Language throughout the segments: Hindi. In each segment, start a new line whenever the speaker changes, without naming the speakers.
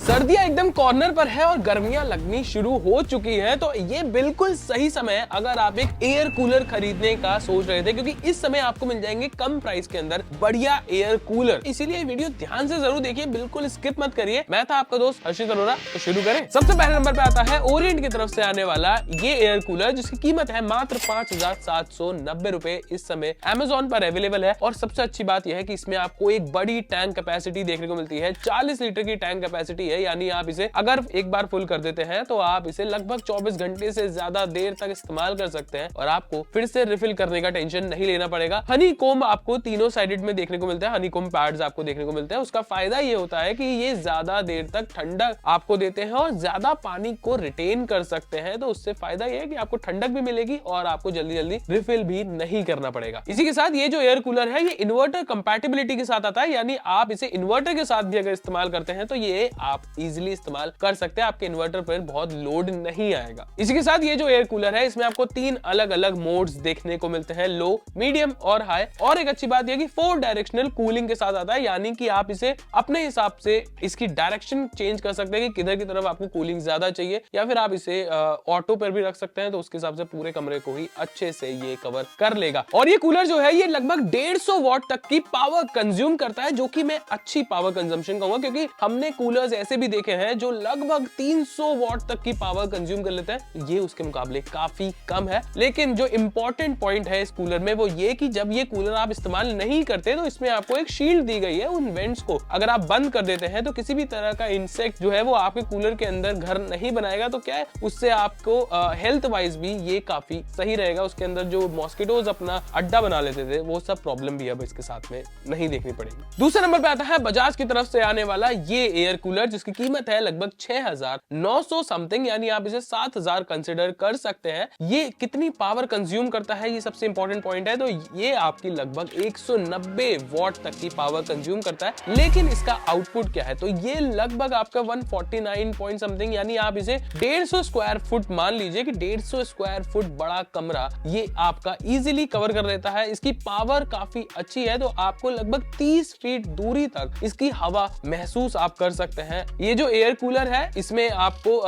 सर्दियां एकदम कॉर्नर पर है और गर्मियां लगनी शुरू हो चुकी हैं, तो ये बिल्कुल सही समय है अगर आप एक एयर कूलर खरीदने का सोच रहे थे, क्योंकि इस समय आपको मिल जाएंगे कम प्राइस के अंदर बढ़िया एयर कूलर। इसीलिए वीडियो ध्यान से जरूर देखिए, बिल्कुल स्किप मत करिए। मैं था आपका दोस्त हर्षित अरोरा, तो शुरू करें। सबसे पहले नंबर पे आता है ओरिएंट की तरफ से आने वाला ये एयर कूलर, जिसकी कीमत है मात्र 5,790 रुपए। इस समय Amazon पर अवेलेबल है और सबसे अच्छी बात यह है कि इसमें आपको एक बड़ी टैंक कैपेसिटी देखने को मिलती है। 40 लीटर की टैंक कैपेसिटी है, यानी आप इसे अगर एक बार फुल कर देते हैं तो आप इसे लगभग 24 घंटे से ज्यादा देर तक इस्तेमाल कर सकते हैं और आपको फिर से रिफिल करने का टेंशन नहीं लेना पड़ेगा। हनी कोम आपको तीनों साइडेड में देखने को मिलता है, हनी कोम पैड्स आपको देखने को मिलते हैं। उसका फायदा ये होता है कि ये ज्यादा देर तक ठंडक आपको देते हैं और ज्यादा पानी को रिटेन कर सकते हैं, तो उससे फायदा ये है कि आपको ठंडक भी मिलेगी और आपको जल्दी जल्दी रिफिल भी नहीं करना पड़ेगा। इसी के साथ ये जो एयर कूलर है ये इन्वर्टर कंपैटिबिलिटी के साथ आता है, यानी आप इसे इन्वर्टर के साथ भी अगर इस्तेमाल करते हैं तो ये आप इजीली इस्तेमाल कर सकते हैं, आपके इन्वर्टर पर बहुत लोड नहीं आएगा। इसी के साथ ये जो एयर कूलर है इसमें आपको 3 अलग अलग मोड्स देखने को मिलते हैं, लो, मीडियम और हाई। और एक अच्छी बात यह कि 4 डायरेक्शनल कूलिंग के साथ आता है, यानी कि आप इसे अपने हिसाब से इसकी डायरेक्शन चेंज कर सकते हैं कि किधर की तरफ आपको कूलिंग ज्यादा चाहिए, या फिर आप इसे ऑटो पर भी रख सकते हैं, तो उसके हिसाब से पूरे कमरे को ही अच्छे से ये कवर कर लेगा। और ये कूलर जो है ये लगभग 150 वॉट तक की पावर कंज्यूम करता है, जो कि मैं अच्छी पावर कंजम्पशन कहूंगा, क्योंकि हमने कूलर्स ऐसे भी देखे हैं जो लगभग 300 वॉट तक की पावर कंज्यूम कर लेते हैं। ये उसके मुकाबले काफी कम है। लेकिन जो इंपॉर्टेंट पॉइंट है इस कूलर में वो ये कि जब ये कूलर आप इस्तेमाल नहीं करते तो इसमें आपको एक शील्ड दी गई है उन वेंट्स को। अगर आप बंद कर देते हैं तो किसी भी तरह का इंसेक्ट जो है वो आपके कूलर के अंदर घर नहीं बनाएगा, तो क्या है उससे आपको हेल्थ वाइज भी ये काफी सही रहेगा। उसके अंदर जो मॉस्किटोज अपना अड्डा बना लेते थे वो सब प्रॉब्लम भी अब इसके साथ में नहीं देखनी पड़ेगी। दूसरे नंबर पे आता है बजाज की तरफ से आने वाला ये एयर कूलर, जिसकी कीमत है लगभग 6,900 समथिंग, यानी आप इसे 7,000 कंसिडर कर सकते हैं। ये कितनी पावर कंज्यूम करता है ये सबसे इंपॉर्टेंट पॉइंट है, तो ये आपकी लगभग 190 वॉट तक की पावर कंज्यूम करता है। लेकिन इसका आउटपुट क्या है, तो ये लगभग आपका 149 पॉइंट समथिंग, यानी आप इसे 150 स्क्वायर फुट मान लीजिए कि 150 स्क्वायर फुट बड़ा कमरा ये आपका इजीली कवर कर लेता है। इसकी पावर काफी अच्छी है, तो आपको लगभग 30 फीट दूरी तक इसकी हवा महसूस आप कर सकते हैं। ये जो एयर कूलर है इसमें आपको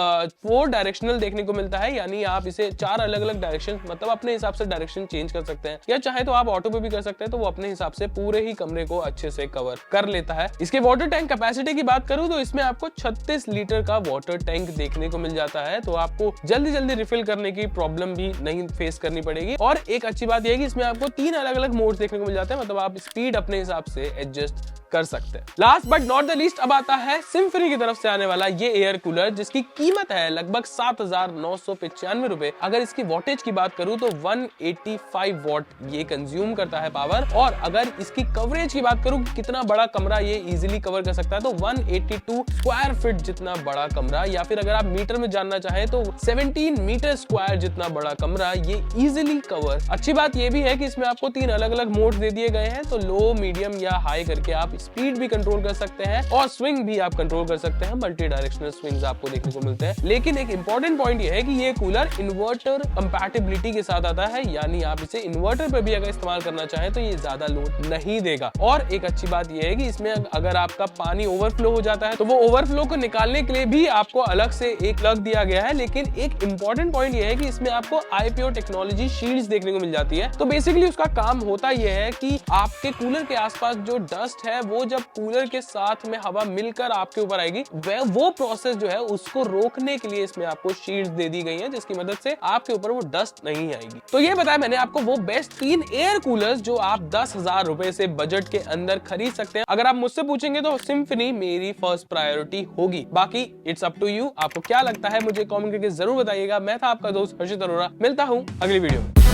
4 डायरेक्शनल देखने को मिलता है, यानी आप इसे 4 अलग अलग डायरेक्शन, मतलब अपने हिसाब से डायरेक्शन चेंज कर सकते हैं, या चाहे तो आप ऑटो पे भी कर सकते हैं, तो वो अपने हिसाब से पूरे ही कमरे को अच्छे से कवर कर लेता है। इसके वाटर टैंक कैपेसिटी की बात करूं तो इसमें आपको 36 लीटर का वाटर टैंक देखने को मिल जाता है, तो आपको जल्दी जल्दी रिफिल करने की प्रॉब्लम भी नहीं फेस करनी पड़ेगी। और एक अच्छी बात यह है कि इसमें आपको 3 अलग अलग मोड्स देखने को मिल जाते हैं, मतलब आप स्पीड अपने हिसाब से एडजस्ट कर सकते हैं। Last but not the least अब आता है सिम्फनी की तरफ से आने वाला ये एयर कूलर, जिसकी कीमत है लगभग 7,995 रुपए। अगर इसकी वॉटेज की बात करूं तो 185 वॉट ये कंज्यूम करता है पावर। और अगर इसकी कवरेज की बात करूं कितना बड़ा कमरा ये इजीली कवर कर सकता है, तो 182 स्क्वायर फीट जितना बड़ा कमरा, या फिर अगर आप मीटर में जानना चाहें तो 17 मीटर स्क्वायर जितना बड़ा कमरा ये इजीली कवर। अच्छी बात ये भी है कि इसमें आपको 3 अलग अलग मोड दे दिए गए हैं, तो लो, मीडियम या हाई करके आप स्पीड भी कंट्रोल कर सकते हैं और स्विंग भी आप कंट्रोल कर सकते हैं। मल्टी डायरेक्शनल स्विंग्स आपको देखने को मिलते हैं। लेकिन एक इंपॉर्टेंट पॉइंट यह है कि ये कूलर इन्वर्टर कंपैटिबिलिटी के साथ आता है, यानी आप इसे इन्वर्टर पर भी अगर इस्तेमाल करना चाहें तो ये ज्यादा लोड नहीं देगा। और एक अच्छी बात यह है कि इसमें अगर आपका पानी ओवरफ्लो हो जाता है तो वो ओवरफ्लो को निकालने के लिए भी आपको अलग से एक प्लग दिया गया है। लेकिन एक इंपॉर्टेंट पॉइंट यह है कि इसमें आपको IPO टेक्नोलॉजी शील्ड्स देखने को मिल जाती है। तो बेसिकली उसका काम होता यह है कि आपके कूलर के आसपास जो डस्ट है वो जब कूलर के साथ में हवा मिलकर आपके ऊपर आएगी, वो प्रोसेस जो है उसको रोकने के लिए इसमें आपको शील्ड्स दे दी गई हैं, जिसकी मदद से आपके ऊपर वो डस्ट नहीं आएगी। तो ये बताया मैंने आपको वो बेस्ट 3 एयर कूलर्स जो आप 10,000 रुपए से बजट के अंदर खरीद सकते हैं। अगर आप मुझसे पूछेंगे तो सिम्फनी मेरी फर्स्ट प्रायोरिटी होगी। बाकी इट्स अप टू यू, आपको क्या लगता है मुझे कमेंट करके जरूर बताइएगा। मैं था आपका दोस्त हर्षित अरोरा, मिलता हूं अगली वीडियो में।